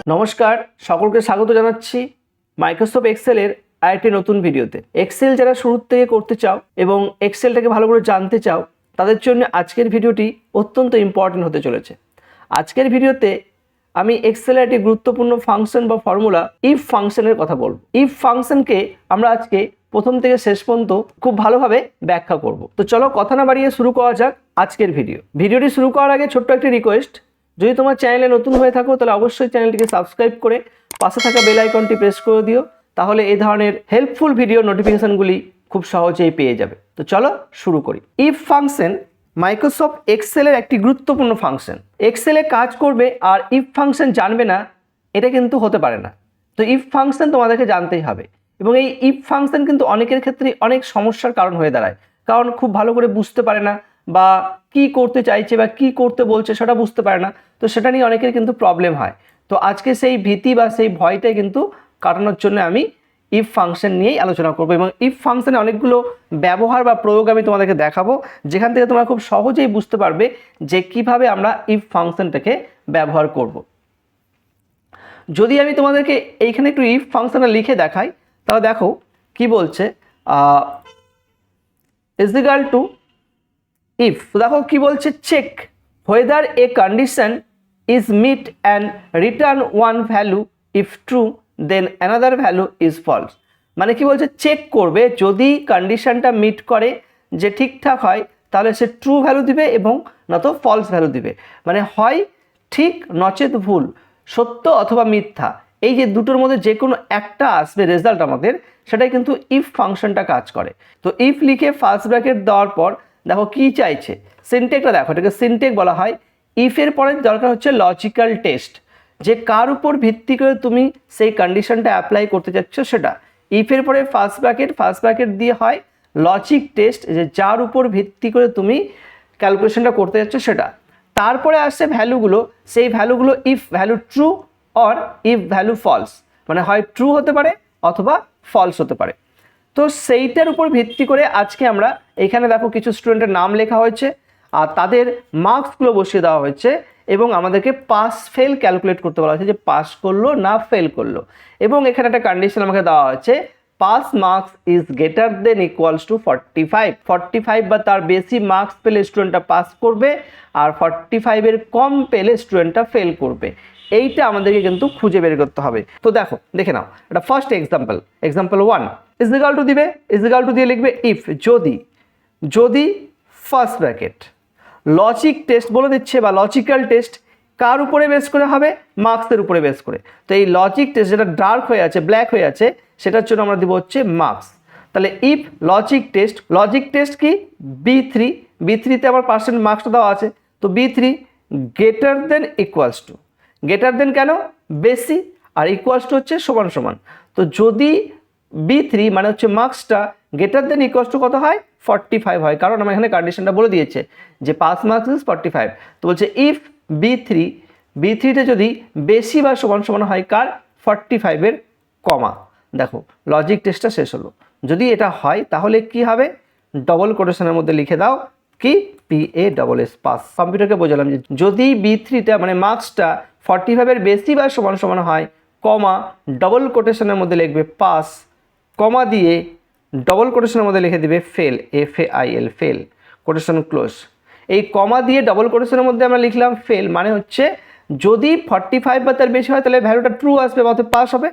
নমস্কার, সকলকে স্বাগত জানাচ্ছি মাইক্রোসফট এক্সেলের আরেকটি নতুন ভিডিওতে। এক্সেল যারা শুরু থেকে করতে চাও এবং এক্সেলটাকে ভালো করে জানতে চাও, তাদের জন্য আজকের ভিডিওটি অত্যন্ত ইম্পর্টেন্ট হতে চলেছে। আজকের ভিডিওতে আমি এক্সেলের একটি গুরুত্বপূর্ণ ফাংশন বা ফর্মুলা ইফ ফাংশনের কথা বলবো। ইফ ফাংশনকে আমরা আজকে প্রথম থেকে শেষ পর্যন্ত খুব ভালোভাবে ব্যাখ্যা করব। তো চলো কথা না বাড়িয়ে শুরু করা যাক আজকের ভিডিওটি শুরু করার আগে ছোট্ট একটি রিকোয়েস্ট, যদি তোমার চ্যানেলে নতুন হয়ে থাকো তাহলে অবশ্যই চ্যানেলটিকে সাবস্ক্রাইব করে পাশে থাকা বেল আইকনটি প্রেস করে দিও, তাহলে এই ধরনের হেল্পফুল ভিডিও নোটিফিকেশনগুলি খুব সহজেই পেয়ে যাবে। তো চলো শুরু করি। ইফ ফাংশন মাইক্রোসফট এক্সেলের একটি গুরুত্বপূর্ণ ফাংশন। এক্সেলে কাজ করবে আর ইফ ফাংশন জানবে না, এটা কিন্তু হতে পারে না। তো ইফ ফাংশন তোমাদেরকে জানতেই হবে, এবং এই ইফ ফাংশন কিন্তু অনেকের ক্ষেত্রে অনেক সমস্যার কারণ হয়ে দাঁড়ায়, কারণ খুব ভালো করে বুঝতে পারে না বা কি করতে চাইছে বা কি করতে বলছে সেটা বুঝতে পারে না। তো সেটা নিয়ে অনেকের কিন্তু প্রবলেম হয়। তো আজকে সেই ভীতি বা সেই ভয়টাই কিন্তু কাটানোর জন্য আমি ইফ ফাংশন নিয়েই আলোচনা করব, এবং ইফ ফাংশনে অনেকগুলো ব্যবহার বা প্রয়োগ আমি তোমাদেরকে দেখাবো, যেখান থেকে তোমরা খুব সহজেই বুঝতে পারবে যে কিভাবে আমরা ইফ ফাংশনটাকে ব্যবহার করব। যদি আমি তোমাদেরকে এইখানে একটু ইফ ফাংশনটা লিখে দেখাই, তাহলে দেখো কি বলছে, ইজ ইকুয়াল টু ইফ। দেখো কি বলছে, check whether a condition is meet and return one value, if true then another value is false. মানে কি বলছে, চেক করবে যদি কন্ডিশনটা মিট করে, যে ঠিকঠাক হয়, তাহলে সে ট্রু ভ্যালু দিবে এবং নয়তো ফলস ভ্যালু দিবে। মানে হয় ঠিক নচেত ভুল, সত্য অথবা মিথ্যা, এই যে দুটোর মধ্যে যে কোনো একটা আসবে রেজাল্ট আমাদের, সেটাই কিন্তু ইফ ফাংশনটা কাজ করে। তো ইফ লিখে ফার্স্ট ব্র্যাকেট দেওয়ার পর দেখো কি চাইছে, সিনটেক্সটা দেখো, এটাকে সিনটেক্স বলা হয়। ইফের পরে দরকার হচ্ছে লজিক্যাল টেস্ট, যে কার উপর ভিত্তি করে তুমি সেই কন্ডিশনটা অ্যাপ্লাই করতে চাচ্ছ সেটা। ইফের পরে ফার্স্ট ব্র্যাকেট দিয়ে হয় লজিক টেস্ট, যে যার উপর ভিত্তি করে তুমি ক্যালকুলেশনটা করতে যাচ্ছ সেটা। তারপরে আসছে ভ্যালুগুলো, সেই ভ্যালুগুলো if value true or if value false, মানে হয় ট্রু হতে পারে অথবা ফলস হতে পারে। তো সেইটার উপর ভিত্তি করে আজকে আমরা এখানে দেখো কিছু স্টুডেন্টের নাম লেখা হয়েছে আর তাদের মার্কসগুলো বসিয়ে দেওয়া হয়েছে, এবং আমাদেরকে পাস ফেল ক্যালকুলেট করতে বলা হয়েছে, যে পাস করলো না ফেল করলো। এবং এখানে একটা কন্ডিশন আমাকে দেওয়া হয়েছে, pass marks is greater than equals to 45 বা তার বেশি মার্কস পেলে স্টুডেন্টটা পাস করবে, আর 45-এর কম পেলে স্টুডেন্টটা ফেল করবে। এইটা আমাদেরকে কিন্তু খুঁজে বের করতে হবে। তো দেখে নাও, এটা first example 1 is equal to দিবে, ইজ ইকুয়াল টু দিয়ে লিখবে ইফ, যদি ফার্স্ট ব্র্যাকেট লজিক টেস্ট বলে দিচ্ছে বা লজিক্যাল টেস্ট কার উপরে বেস করে হবে, মার্কসের উপরে বেস করে। তো এই লজিক টেস্ট যেটা ডার্ক হয়ে আছে, ব্ল্যাক হয়ে আছে, সেটার জন্য আমরা দিব হচ্ছে মার্কস। তাহলে ইফ লজিক টেস্ট কি B3তে আমার পার্সেন্ট মার্কসটা দেওয়া আছে, তো B3 greater than equals two, greater than কেন, বেশি, আর ইকুয়ালস টু হচ্ছে সমান সমান। তো যদি B3 মানে হচ্ছে মার্কসটা গ্রেটার দেন ইকুয়ালস টু কত হয়, 45 হয়, কারণ আমার এখানে কন্ডিশনটা বলে দিয়েছে যে পাস মার্কস ইজ 45। তো বলছে ইফ B3টা যদি বেশি বা সমান সমান হয় কার, 45-এর কমা। দেখো লজিক টেস্টটা শেষ হলো। যদি এটা হয় তাহলে কি হবে, ডবল কোটেশনের মধ্যে লিখে দাও কি, PASS, পাস। কম্পিউটারকে বোঝালাম যে যদি B3টা মানে মার্কসটা 45-এর বেশি বা সমান সমান হয়, কমা ডবল কোটেশনের মধ্যে লিখবে পাস, কমা দিয়ে ডবল কোটেশনের মধ্যে লিখে দিবে fail, FAIL, fail, quotation close. এই কমা দিয়ে ডবল কোটেশনের মধ্যে আমরা লিখলাম ফেল, মানে হচ্ছে যদি 45 বা তার বেশি হয় তাহলে ভ্যালুটা ট্রু আসবে বা পাস হবে,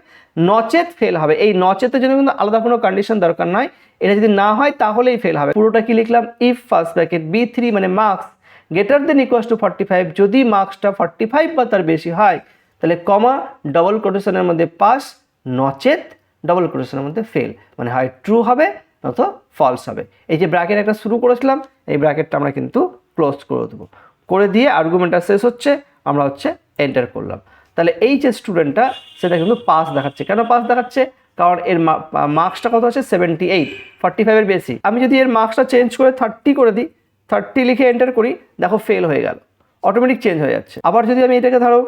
নচেত ফেল হবে। এই নচেতের জন্য কিন্তু আলাদা কোনো কন্ডিশন দরকার নয়, এটা যদি না হয় তাহলেই ফেল হবে। পুরোটা কি লিখলাম, ইফ ফার্স্ট ব্র্যাকেট B3 মানে marks greater than equals to 45, যদি মার্কসটা 45 বা তার বেশি হয় তাহলে কমা ডবল কোটেশনের মধ্যে পাস, নচেত ডবল কোটেশনের মধ্যে ফেল, মানে হয় ট্রু হবে নয়তো ফলস হবে। এই যে ব্র্যাকেট একটা শুরু করেছিলাম, এই ব্র্যাকেটটা আমরা কিন্তু ক্লোজ করে দেবো, করে দিয়ে আর্গুমেন্টটা শেষ হচ্ছে, আমরা হচ্ছে এন্টার করলাম। তাহলে এই যে স্টুডেন্টটা সেটা কিন্তু পাস দেখাচ্ছে। কেন পাস দেখাচ্ছে, কারণ এর মার্কসটা কত আছে, 78, 45-এর বেশি। আমি যদি এর মার্কসটা চেঞ্জ করে 30 করে দিই, 30 লিখে এন্টার করি, দেখো ফেল হয়ে গেল, অটোমেটিক চেঞ্জ হয়ে যাচ্ছে। আবার যদি আমি এটাকে ধরো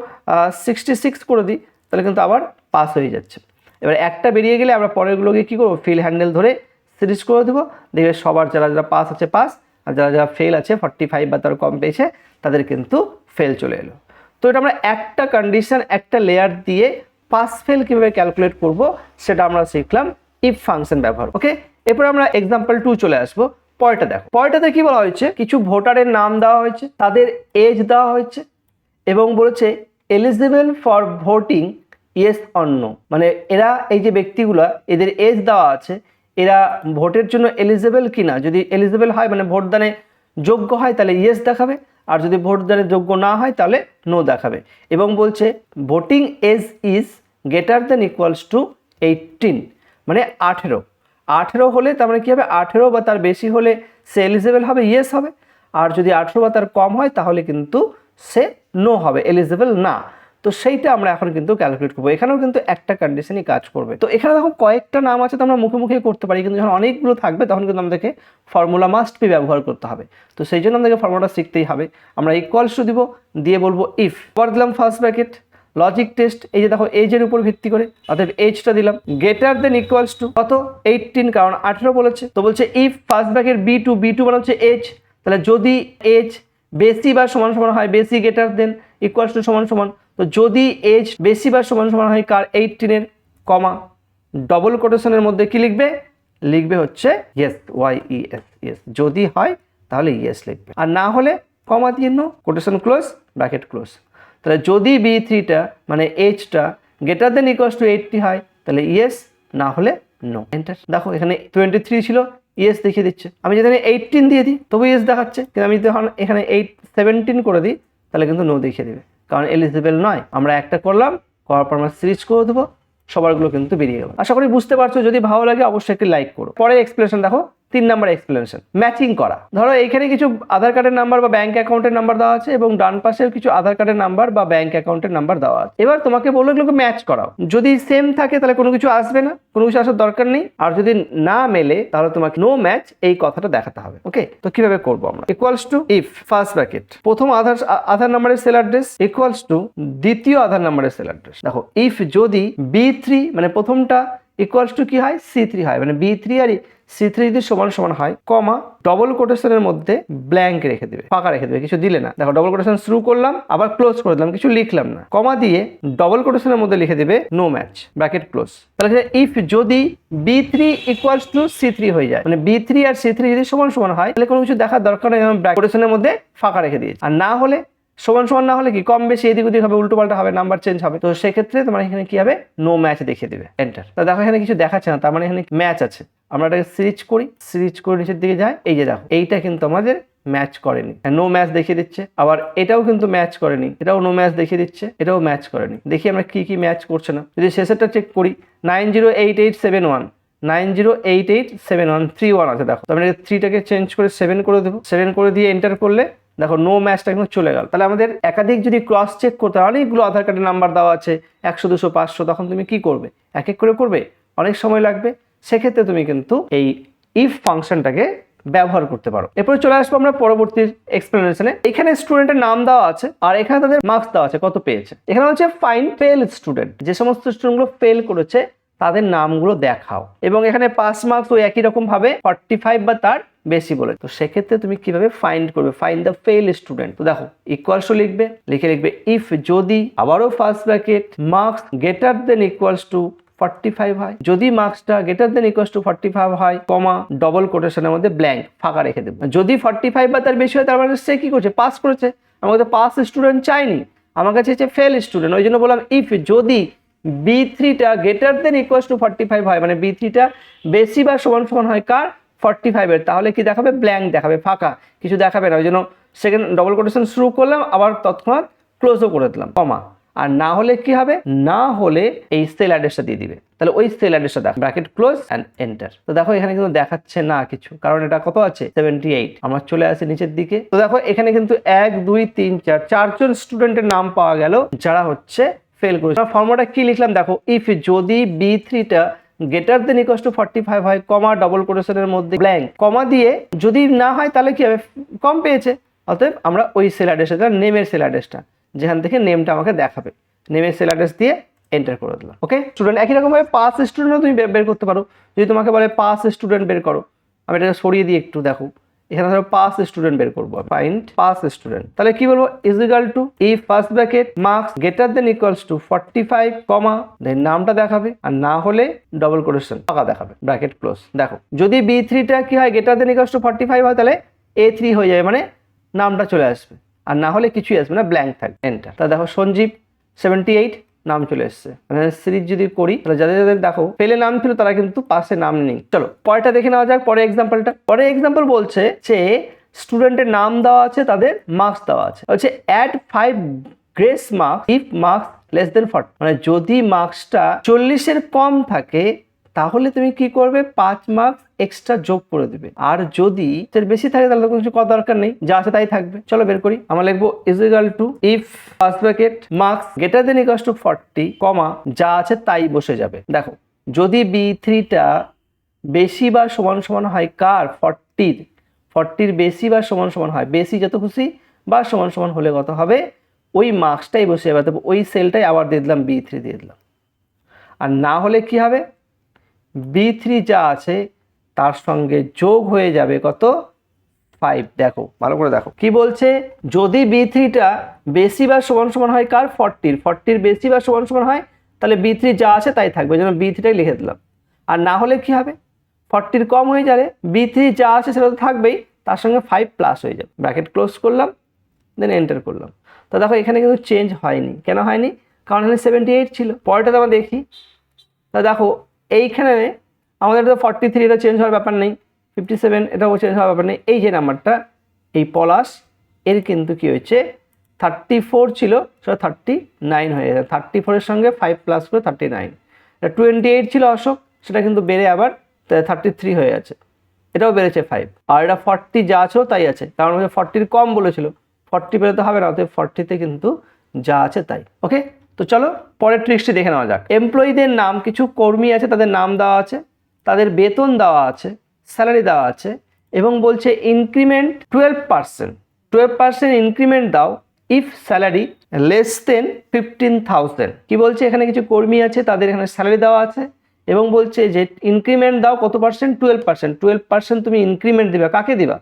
66 করে দিই, তাহলে কিন্তু আবার পাস হয়ে যাচ্ছে। এবার একটা বেরিয়ে গেলে আমরা পরেরগুলোকে কী করবো, ফিল হ্যান্ডেল ধরে সিরিজ করে দেবো, দেখবে সবার যারা পাস আছে পাস, আর যারা ফেল আছে 45 বা তার কম পেয়েছে তাদের কিন্তু ফেল চলে এলো। তো এটা আমরা একটা কন্ডিশন একটা লেয়ার দিয়ে পাস ফেল কিভাবে ক্যালকুলেট করব সেটা আমরা শিখলাম ইফ ফাংশন ব্যবহার। ওকে, এরপর আমরা এক্সাম্পল 2 চলে আসবো। পরেরটা দেখো, পরেরটাতে কি বলা হয়েছে, কিছু ভোটারের নাম দেওয়া হয়েছে, তাদের এজ দেওয়া হয়েছে এবং বলেছে eligible for voting yes or no, মানে এরা এই যে ব্যক্তিগুলা এদের এজ দেওয়া আছে, এরা ভোটের জন্য এলিজিবল কিনা, যদি এলিজিবল হয় মানে ভোটদানে যোগ্য হয় তাহলে ইয়েস দেখাবে, আর যদি ভোটদানে যোগ্য না হয় তাহলে নো দেখাবে। এবং বলছে voting age is greater than equals to 18, মানে 18 হলে তার মানে কী হবে, 18 বা তার বেশি হলে সে এলিজিবল হবে, ইয়েস হবে, আর যদি 18 বা তার কম হয় তাহলে কিন্তু সে নো হবে, এলিজিবল না। তো সেইটা আমরা এখন কিন্তু ক্যালকুলেট করবো। এখানেও কিন্তু একটা কন্ডিশনই কাজ করবে। তো এখানে দেখো কয়েকটা নাম আছে, তো আমরা মুখে মুখে করতে পারি, কিন্তু যখন অনেকগুলো থাকবে তখন কিন্তু আমাদেরকে ফর্মুলা মাস্ট বি ব্যবহার করতে হবে। তো সেই জন্য আমাদেরকে ফর্মুলাটা শিখতেই হবে। আমরা ইকুয়ালস টু দিব, দিয়ে বলবো ইফ, পর দিলাম ফার্স্ট ব্র্যাকেট, লজিক টেস্ট, এই যে দেখো এজের উপর ভিত্তি করে, অর্থাৎ এজটা দিলাম, গ্রেটার দেন ইকুয়ালস টু কত 18, কারণ 18 বলেছে। তো বলছে ইফ ফার্স্ট ব্র্যাকেট B2 মানে হচ্ছে এজ, তাহলে যদি এজ বেশি বা সমান সমান হয়, বেশি গ্রেটার দেন ইকুয়ালস টু সমান সমান, তো যদি এজ বেশি বা সমান সমান হয় কার 18 কমা ডবল কোটেশনের মধ্যে কি লিখবে, লিখবে হচ্ছে ইয়েস, YES, ইয়েস, যদি হয় তাহলে ইয়েস লিখবে, আর না হলে কমা দিয়ে no, quotation close, bracket close. তাহলে যদি B3টা মানে এজটা গ্রেটার দেন ইকুয়ালস টু 80 হয় তাহলে ইয়েস, না হলে নো, এন্টার। দেখো এখানে 23 ছিল, ইয়েস দেখিয়ে দিচ্ছে। আমি যদি 18 দিয়ে দিই তবু ইয়েস দেখাচ্ছে, কিন্তু আমি যদি এখানে 17 করে দিই তাহলে কিন্তু নো দেখিয়ে দেবে, কারণ এলিজিবল নয়। আমরা একটা করলাম, করার পর আমরা সিরিজ করে দেবো, সবারগুলো কিন্তু বেরিয়ে গেল। আশা করি বুঝতে পারছো, যদি ভালো লাগে অবশ্যই একটি লাইক করো। পরের এক্সপ্লেনেশন দেখো, 3 নাম্বার এক্সপ্লেনেশন, ম্যাচিং করা। ধরো এখানে কিছু আধার কার্ডের নাম্বার বা ব্যাংক অ্যাকাউন্টের নাম্বার দেওয়া আছে এবং ডান পাশেও কিছু আধার কার্ডের নাম্বার বা ব্যাংক অ্যাকাউন্টের নাম্বার দেওয়া আছে। এবার তোমাকে বললো এগুলোকে ম্যাচ করাও, যদি সেম থাকে তাহলে কোনো কিছু আসবে না, কোনো কিছু আসার দরকার নেই, আর যদি না মেলে তাহলে তোমাকে নো ম্যাচ এই কথাটা দেখাতে হবে। ওকে, তো কিভাবে করবো আমরা, equals to if first bracket প্রথম আধার নাম্বারের সেল অ্যাড্রেস ইকুয়ালস টু দ্বিতীয় আধার নাম্বারের সেল অ্যাড্রেস। দেখো ইফ যদি B3 মানে প্রথমটা ইকুয়ালস টু কি হয়, C3 হয়, মানে B3 আর C3 যদি সমান সমান হয়, কমা ডবল কোটেশনের মধ্যে ব্ল্যাঙ্ক রেখে দেবে, ফাঁকা রেখে দেবে, কিছু দিলে না। দেখো ডবল কোটেশন শুরু করলাম, আবার ক্লোজ করে দিলাম, কিছু লিখলাম না, কমা দিয়ে ডবল কোটেশনের মধ্যে লিখে দেবে নো ম্যাচ, ব্র্যাকেট ক্লোজ। তাহলে ইফ যদি B3 ইকুয়ালস টু C3 হয়ে যায়, মানে B3 আর C3 যদি সমান সমান হয় তাহলে কোনো কিছু দেখার দরকার নেই, ব্র্যাকেট কোটেশনের মধ্যে ফাঁকা রেখে দিয়েছি। আর না হলে সমান সমান না হলে কি কম বেশি এদিক ওদিক হবে, উল্টো পাল্টা হবে, নাম্বার চেঞ্জ হবে, তো সেক্ষেত্রে তোমার এখানে কি হবে, নো ম্যাচ দেখিয়ে দিবে, এন্টার। তা দেখো এখানে কিছু দেখাচ্ছে না, তার মানে এখানে ম্যাচ আছে। আমরা এটাকে সিরিজ করি, সিরিজ করে নিচের দিকে যায়, এই যে দেখো এইটা কিন্তু আমাদের ম্যাচ করেনি, নো ম্যাচ দেখিয়ে দিচ্ছে। আবার এটাও কিন্তু ম্যাচ করেনি, এটাও নো ম্যাচ দেখিয়ে দিচ্ছে, এটাও ম্যাচ করেনি। দেখি আমরা কি কি ম্যাচ করছে না। যদি শেষেরটা চেক করি, 908871 90887131 আছে, দেখো আমি 3টাকে চেঞ্জ করে 7 করে দেবো, 7 করে দিয়ে এন্টার করলে দেখো নো ম্যাচটা কিন্তু চলে গেল। তাহলে আমাদের একাধিক যদি ক্রস চেক করতে হয়, অনেকগুলো আধার কার্ডের নাম্বার দেওয়া আছে 100 200 500, তখন তুমি কি করবে, এক এক করে করবে, অনেক সময় লাগবে। সেক্ষেত্রে তুমি কিন্তু এই ইফ ফাংশনটাকে ব্যবহার করতে পারো। এরপরে চলে আসবো আমরা পরবর্তী এক্সপ্লেনেশনে। এখানে স্টুডেন্টের নাম দেওয়া আছে আর এখানে তাদের মার্কস দেওয়া আছে, কত পেয়েছে। এখানে হচ্ছে ফাইন্ড ফেল স্টুডেন্ট, যে সমস্ত স্টুডেন্টগুলো ফেল করেছে তাদের নামগুলো দেখাও, এবং এখানে পাস মার্কস ওই একই রকম ভাবে 45 বা তার বেশি বলে। তো সেক্ষেত্রে তুমি কিভাবে ফাইন্ড করবে, ফাইন্ড দ্য ফেল স্টুডেন্ট। তো দেখো ইকুয়ালস টু লিখবে, লিখবে ইফ যদি, আবারও first bracket, marks greater than equals to 45 হয়, যদি মার্কসটা গ্রেটার দেন ইকুয়ালস টু 45 হয়, কমা ডবল কোটেশনের মধ্যে ব্ল্যাঙ্ক, ফাঁকা রেখে দেবো। যদি 45 বা তার বেশি হয় তার মানে সে কি করছে, পাস করেছে। আমার কাছে পাস স্টুডেন্ট চাইনি, আমার কাছে হচ্ছে ফেল স্টুডেন্ট, ওই জন্য বললাম ইফ যদি B3টা গ্রেটার দেন ইকুয়ালস টু 45 হয়, মানে B3টা বেশি বা সমান সমান হয় কার, 45 এর, তাহলে কি দেখাবে, ব্ল্যাঙ্ক দেখাবে, ফাঁকা, কিছু দেখাবে না। ওই জন্য সেকেন্ড ডবল কোটেশন শুরু করলাম, আবার তৎক্ষণাৎ ক্লোজও করে দিলাম, কমা। আর না হলে কি হবে, না হলে এই সেল অ্যাড্রেসটা দিয়ে দিবে, তাহলে ওই সেল অ্যাড্রেসটা দেখো, ব্র্যাকেট ক্লোজ এন্ড এন্টার। তো দেখো এখানে কিন্তু দেখাচ্ছে না কিছু, কারণ এটা কত আছে 78। আমরা চলে আসি নিচের দিকে, তো দেখো এখানে কিন্তু 1 2 3 4 4জন স্টুডেন্টের নাম পাওয়া গেল যারা হচ্ছে ফেল করেছে। ফর্মুলাটা কি লিখলাম দেখো, ইফ যদি B3টা গ্রেটার দেন ইকুয়ালস টু 45 হয়, কমা ডবল কোটেশনের মধ্যে ব্ল্যাঙ্ক, কমা দিয়ে যদি না হয় তাহলে কি হবে, কম পেয়েছে, অতএব আমরা ওই সেল অ্যাড্রেসটা, নেমের সেল অ্যাড্রেসটা, যেখান থেকে নেমটা আমাকে দেখাবে, নেমের সেল অ্যাড্রেস দিয়ে এন্টার করে দিলাম। ওকে স্টুডেন্ট, একই রকম ভাবে পাস স্টুডেন্টও তুমি বের করতে পারো। যদি তোমাকে বলে পাস স্টুডেন্ট বের করো, আমি এটা সরিয়ে দিই একটু, দেখো এখানে ধরো পাস স্টুডেন্ট বের করবো, ফাইন্ড পাস স্টুডেন্ট। তাহলে কি বলবো, is equal to if first bracket marks greater than equals to 45 কমা দেন নামটা দেখাবে, আর না হলে ডবল কোটেশন ফাঁকা দেখাবে, ব্র্যাকেট ক্লোজ। দেখো যদি B3টা কি হয় গ্রেটার দেন ইকুয়ালস টু 45 হয় তাহলে A3 হয়ে যাবে, মানে নামটা চলে আসবে, আর না হলে কিছুই আসবে না, ব্ল্যাঙ্ক থাকবে, এন্টার। তা দেখো সঞ্জীব 78 নাম চলে এসছে। সিরিজ যদি করি তাহলে যাদের যাদের দেখো ফেলে নাম ছিল তারা কিন্তু পাশে নাম নেই। চলো পরেরটা দেখে নেওয়া যাক, পরের এক্সাম্পলটা। পরের এক্সাম্পল বলছে যে স্টুডেন্টের নাম দেওয়া আছে, তাদের মার্কস দেওয়া আছে, হচ্ছে add 5 grace marks if marks less than 40, মানে যদি মার্কসটা 40-এর কম থাকে তাহলে তুমি কি করবে, 5 মার্কস এক্সট্রা যোগ করে দিবে, আর যদি এর বেশি থাকে তাহলে কিছু করার দরকার নেই, যা আছে তাই থাকবে। চলো বের করি। আমরা লিখবো is equal to if first bracket marks greater than equals two 40 কমা যা আছে তাই বসে যাবে। দেখো যদি B3টা বেশি বা সমান সমান হয় কার, 40-র বেশি বা সমান সমান হয়, বেশি যত খুশি বা সমান সমান হলে কত হবে, ওই মার্কসটাই বসে যাবে, তবে ওই সেলটাই আবার দিয়ে দিলাম B3 দিয়ে দিলাম। আর না হলে কি হবে, B3 যা আছে তার সঙ্গে যোগ হয়ে যাবে কত, 5। দেখো ভালো করে দেখো কি বলছে, যদি B3টা বেশি বা সমান সমান হয় কার, 40-র বেশি বা সমান সমান হয় তাহলে B3 যা আছে তাই থাকবে, যেন B3টাই লিখে দিলাম। আর না হলে কি হবে, 40-র কম হয়ে যাবে, B3 যা আছে সেটা তো থাকবেই, তার সঙ্গে 5 প্লাস হয়ে যাবে, ব্র্যাকেট ক্লোজ করলাম, দেন এন্টার করলাম। তো দেখো এখানে কিন্তু চেঞ্জ হয়নি, কেন হয়নি, কারণ এখানে 78 ছিল। পরেরটা আমরা দেখি। তা দেখো এইখানে আমাদের তো 43, এটা চেঞ্জ হওয়ার ব্যাপার নেই, 57 এটাও চেঞ্জ হওয়ার ব্যাপার নেই। এই যে নাম্বারটা এই পলাশ, এর কিন্তু কি হয়েছে, 34 ছিল সেটা 39 হয়ে গেছে, 34-এর সঙ্গে 5 প্লাস করে 39। এটা 28 ছিল অশোক, সেটা কিন্তু বেড়ে আবার 33 হয়ে গেছে, এটাও বেড়েছে 5। আর এটা 40 যা আছেও তাই আছে, কারণ 40-র কম বলেছিল, 40 বেরোতে হবে না, অতএব 40-তে কিন্তু যা আছে তাই। ওকে, তো চলো পরের ট্রিক্সটি দেখে নেওয়া যাক। এমপ্লয়ীদের নাম, কিছু কর্মী আছে তাদের নাম দেওয়া আছে, তাদের বেতন দেওয়া আছে, স্যালারি দেওয়া আছে, এবং বলছে ইনক্রিমেন্ট 12% ইনক্রিমেন্ট দাও ইফ স্যালারি লেস দেন 15,000। কি বলছে, এখানে কিছু কর্মী আছে তাদের এখানে স্যালারি দেওয়া আছে, এবং বলছে যে ইনক্রিমেন্ট দাও কত পার্সেন্ট, 12%। তুমি ইনক্রিমেন্ট দিবা, কাকে দিবা,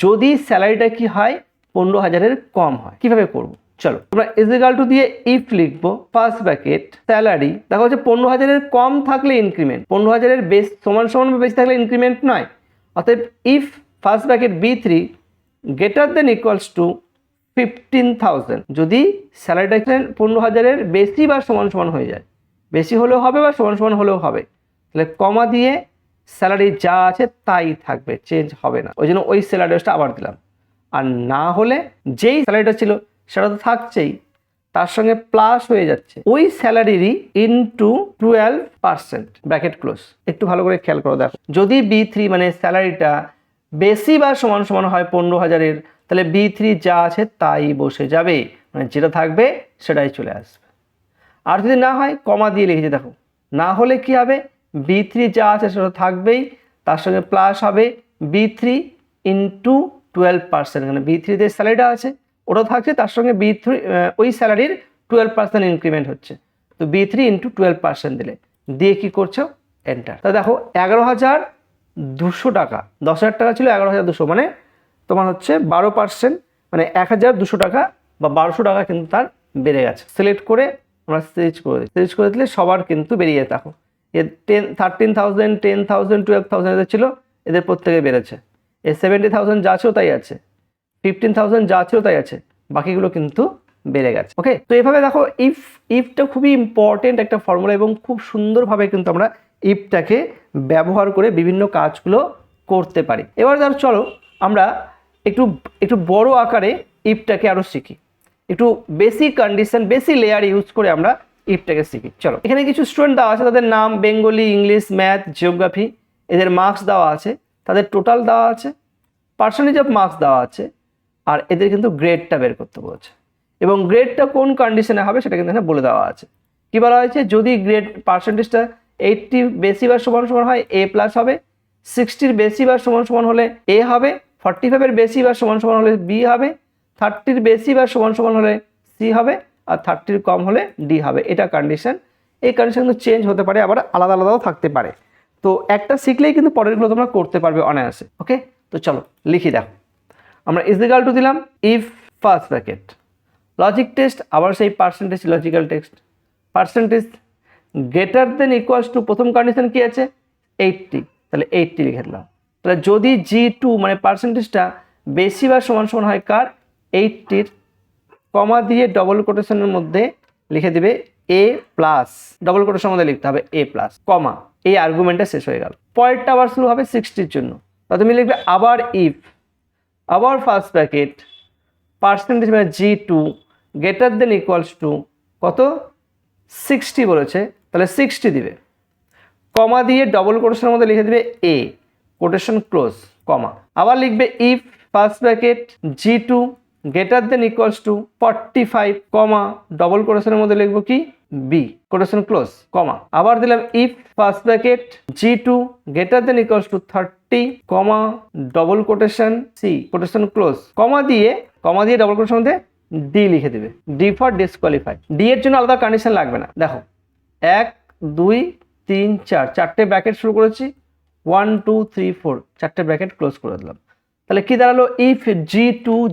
যদি স্যালারিটা কি হয় 15,000-এর কম হয়। কিভাবে করবো, চলো তোমরা ইজ ইকুয়াল টু দিয়ে ইফ লিখবো, ফার্স্ট ব্র্যাকেট স্যালারি, দেখা হচ্ছে 15,000-এর কম থাকলে ইনক্রিমেন্ট, 15,000-এর বেশ সমান সমান বা বেশি থাকলে ইনক্রিমেন্ট নয়। অতএব if first bracket B3 greater than equals two 15,000, যদি স্যালারিটা 15,000-এর বেশি বা সমান সমান হয়ে যায়, বেশি হলেও হবে বা সমান সমান হলেও হবে, তাহলে কমা দিয়ে স্যালারি যা আছে তাই থাকবে, চেঞ্জ হবে না, ওই জন্য ওই স্যালারিটা আবার দিলাম। আর না হলে যেই স্যালারিটা ছিল সেটা তো থাকছেই, তার সঙ্গে প্লাস হয়ে যাচ্ছে ওই স্যালারিরই ইনটু 12%, ব্র্যাকেট ক্লোজ। একটু ভালো করে খেয়াল করো, দেখো যদি B3 মানে স্যালারিটা বেশি বা সমান সমান হয় 15,000-এর, তাহলে B3 যা আছে তাই বসে যাবে, মানে যেটা থাকবে সেটাই চলে আসবে। আর যদি না হয় কমা দিয়ে লিখেছি, দেখো না হলে কি হবে, B3 যা আছে সেটা থাকবেই, তার সঙ্গে প্লাস হবে B3 ইন্টু 12%, এখানে B3-তে স্যালারিটা আছে ওটা থাকছে, তার সঙ্গে B3 ওই স্যালারির 12% ইনক্রিমেন্ট হচ্ছে, তো B3 ইন্টু 12% দিলে দিয়ে কি করছো, এন্টার। তা দেখো 11,200 টাকা, 10,000 টাকা ছিল 11,200, মানে তোমার হচ্ছে 12%, মানে 1,200 টাকা বা 1,200 টাকা কিন্তু তার বেড়ে গেছে। সিলেক্ট করে আমরা সিরিজ করে দিই, সিরিজ করে দিলে সবার কিন্তু বেরিয়ে যায়। দেখো এর 13,000, 10,000, 12,000 এদের ছিল, এদের প্রত্যেকে বেড়েছে। এর 70,000 যা ছিল তাই আছে, 15,000 যা ছিল তাই আছে, বাকিগুলো কিন্তু বেড়ে গেছে। ওকে, তো এভাবে দেখো ইফটা খুবই ইম্পর্টেন্ট একটা ফর্মুলা, এবং খুব সুন্দরভাবে কিন্তু আমরা ইফটাকে ব্যবহার করে বিভিন্ন কাজগুলো করতে পারি। এবার ধরো চলো আমরা একটু বড় আকারে ইফটাকে আরো শিখি, একটু বেসিক কন্ডিশন, বেসি লেয়ার ইউজ করে আমরা ইফটাকে শিখি। চলো এখানে কিছু স্টুডেন্ট দেওয়া আছে, তাদের নাম বেঙ্গলি, ইংলিশ, ম্যাথ, জিওগ্রাফি, এদের মার্কস দেওয়া আছে, তাদের টোটাল দেওয়া আছে, পার্সেন্টেজ অফ মার্কস দেওয়া আছে, আর এদের কিন্তু গ্রেডটা বের করতে বলছে, এবং গ্রেডটা কোন কন্ডিশনে হবে সেটা কিন্তু এখানে বলে দেওয়া আছে। কি বলা হয়েছে, যদি গ্রেড পার্সেন্টেজটা 80 বেশি বা সমান সমান হয় A প্লাস হবে, 60-র বেশি বা সমান সমান হলে A হবে, 45-এর বেশি বা সমান সমান হলে B হবে, 30-র বেশি বা সমান সমান হলে C হবে, আর 30-র কম হলে D হবে। এটা কন্ডিশন। এই কন্ডিশন কিন্তু চেঞ্জ হতে পারে, আবার আলাদা আলাদাও থাকতে পারে। তো একটা শিখলেই কিন্তু পরেরগুলো তোমরা করতে পারবে অনায়াসে। ওকে, তো তো চলো লিখি, দেখো আমরা ইজ ইকুয়াল টু দিলাম if first bracket logic test, আবার সেই percentage logical text, percentage greater than equals two, প্রথম কন্ডিশন কি আছে 80, তাহলে 80 লিখে দিলাম। তাহলে যদি G2 মানে পার্সেন্টেজটা বেশি বা সমান সমান হয় কার 80-র, কমা দিয়ে ডবল কোটেশনের মধ্যে লিখে দিবে A প্লাস, ডবল কোটেশনের মধ্যে লিখতে হবে A প্লাস কমা, এই আর্গুমেন্টটা শেষ হয়ে গেল। পরেরটা আবার শুরু হবে 60-র জন্য, তা তুমি লিখবে আবার ইফ, আবার ফার্স্ট ব্র্যাকেট পার্সেন্টেজ মানে G2 greater than equals two কত 60 বলেছে, তাহলে 60 দিবে, কমা দিয়ে ডবল কোটেশনের মধ্যে লিখে দিবে A কোটেশন ক্লোজ কমা, আবার লিখবে if first bracket G2 greater than equals to 45 comma double কোটেশনের মধ্যে লিখবো কি B কোটেশন ক্লোজ কমা, আবার দিলাম if first bracket G2 greater than equals to 30 comma double quotation C quotation close comma দিয়ে double কোটেশনের মধ্যে D লিখে দেবে, D ফর ডিসকোয়ালিফাই। D এর জন্য আলাদা কন্ডিশন লাগবে না, দেখো 1 2 3 4 চারটে ব্র্যাকেট শুরু করেছি, 1 2 3 4 চারটে ব্র্যাকেট ক্লোজ করে দিলাম। তাহলে কি দাঁড়ালো ইফ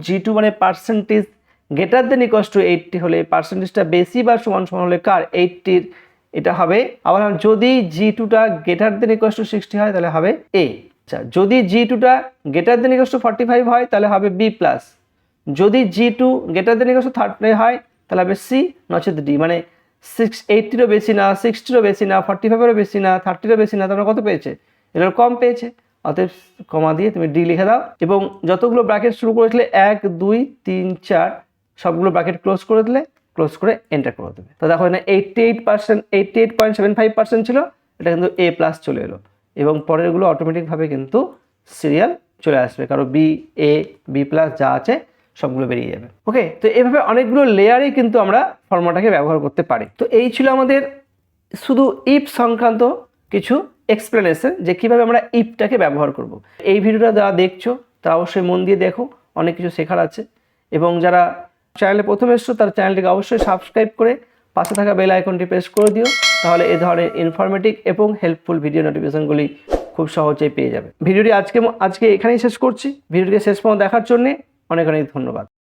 G2 মানে percentage greater than equals to 80 হলে পার্সেন্টেজটা বেশি বা সমান সমান হলে কার 80-র, এটা হবে। আবার যদি G2টা গ্রেটার দেন ইকুয়ালস টু 60 হয় তাহলে হবে A। আচ্ছা, যদি G2টা গ্রেটার দেন ইকুয়ালস টু 45 হয় তাহলে হবে B প্লাস, যদি G2 greater than equals to 30 হয় তাহলে হবে C নচেত D, মানে 80-রও বেশি না, 60-রও বেশি না, 45-এরও বেশি না, 30-রও বেশি না, তোমরা কত পেয়েছে, এর কম পেয়েছে, অতএব কমা দিয়ে তুমি D লিখে দাও এবং যতগুলো ব্র্যাকেট শুরু করেছিলে 1 2 3 4 সবগুলো ব্র্যাকেট ক্লোজ করে দিলে, ক্লোজ করে এন্টার করে দেবে। তো দেখো এখানে 88.75% ছিল, এটা কিন্তু A প্লাস চলে এলো এবং পরেরগুলো অটোমেটিকভাবে কিন্তু সিরিয়াল চলে আসবে, কারণ B A B প্লাস যা আছে সবগুলো বেরিয়ে যাবে। ওকে, তো এইভাবে অনেকগুলো লেয়ারে কিন্তু আমরা ফর্মুলাটাকে ব্যবহার করতে পারি। তো এই ছিল আমাদের শুধু ইফ সংক্রান্ত কিছু এক্সপ্লেনেশন যে কীভাবে আমরা ইফটাকে ব্যবহার করব। এই ভিডিওটা যারা দেখছো তারা অবশ্যই মন দিয়ে দেখো, অনেক কিছু শেখার আছে। এবং যারা চ্যানেলে প্রথম এসছো তার চ্যানেলটিকে অবশ্যই সাবস্ক্রাইব করে পাশে থাকা বেল আইকনটি প্রেস করে দিও, তাহলে এই ধরনের ইনফরমেটিভ এবং হেল্পফুল ভিডিও নোটিফিকেশনগুলি খুব সহজেই পেয়ে যাবে। ভিডিওটি আজকে এখানেই শেষ করছি। ভিডিওটিকে শেষ পর্যন্ত দেখার জন্যে অনেক অনেক ধন্যবাদ।